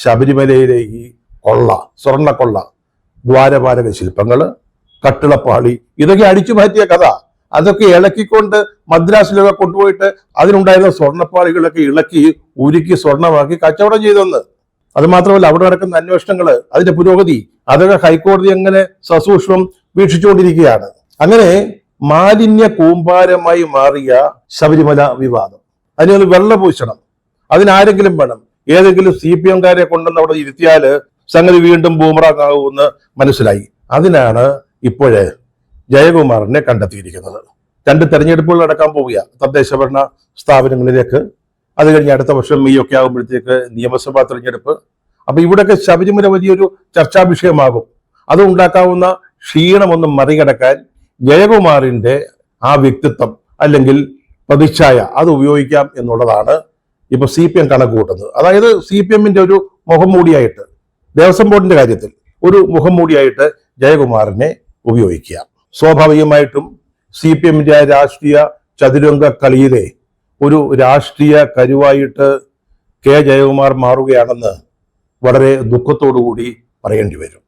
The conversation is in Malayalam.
ശബരിമലയിലെ ഈ കൊള്ള, സ്വർണ്ണക്കൊള്ള, ദ്വാരപാലക ശില്പങ്ങള്, കട്ടിളപ്പാളി, ഇതൊക്കെ അടിച്ചു മാറ്റിയ കഥ. അതൊക്കെ ഇളക്കിക്കൊണ്ട് മദ്രാസിലൊക്കെ കൊണ്ടുപോയിട്ട് അതിനുണ്ടായിരുന്ന സ്വർണ്ണപ്പാളികളൊക്കെ ഇളക്കി ഉരുക്കി സ്വർണ്ണമാക്കി കച്ചവടം ചെയ്തെന്ന്. അത് മാത്രമല്ല, അവിടെ നടക്കുന്ന അന്വേഷണങ്ങള്, അതിന്റെ പുരോഗതി, അതൊക്കെ ഹൈക്കോടതി അങ്ങനെ സസൂക്ഷ്മം വീക്ഷിച്ചുകൊണ്ടിരിക്കുകയാണ്. അങ്ങനെ മാലിന്യ കൂമ്പാരമായി മാറിയ ശബരിമല വിവാദം, അതിനൊന്ന് വെള്ളപൂശണം, അതിനാരെങ്കിലും വേണം. ഏതെങ്കിലും CPM-കാരെ കൊണ്ടുവന്ന് അവിടെ ഇരുത്തിയാല് സംഗതി വീണ്ടും ബൂമറാങ് ആകുമെന്ന് മനസ്സിലായി. അതിനാണ് ഇപ്പോഴേ ജയകുമാറിനെ കണ്ടെത്തിയിരിക്കുന്നത്. 2 തെരഞ്ഞെടുപ്പുകൾ നടക്കാൻ പോവുക, തദ്ദേശ ഭരണ സ്ഥാപനങ്ങളിലേക്ക്. അത് കഴിഞ്ഞ് അടുത്ത വർഷം മെയ് ഒക്കെ ആകുമ്പോഴത്തേക്ക് നിയമസഭാ തെരഞ്ഞെടുപ്പ്. അപ്പൊ ഇവിടെയൊക്കെ ശബരിമല വലിയൊരു ചർച്ചാ വിഷയമാകും. അത് ഉണ്ടാക്കാവുന്ന ക്ഷീണമൊന്നും മറികടക്കാൻ ജയകുമാറിന്റെ ആ വ്യക്തിത്വം അല്ലെങ്കിൽ പ്രതിച്ഛായ അത് ഉപയോഗിക്കാം എന്നുള്ളതാണ് ഇപ്പൊ CPM കണക്ക് കൂട്ടുന്നത്. അതായത് CPM-ന്റെ ഒരു മുഖംമൂടിയായിട്ട്, ദേവസ്വം ബോർഡിന്റെ കാര്യത്തിൽ ഒരു മുഖംമൂടിയായിട്ട് ജയകുമാറിനെ ഉപയോഗിക്കുക. സ്വാഭാവികമായിട്ടും CPM-ന്റെ രാഷ്ട്രീയ ചതുരംഗ കളിയിലെ ഒരു രാഷ്ട്രീയ കരുവായിട്ട് കെ ജയകുമാർ മാറുകയാണെന്ന് വളരെ ദുഃഖത്തോടു കൂടി പറയേണ്ടി വരും.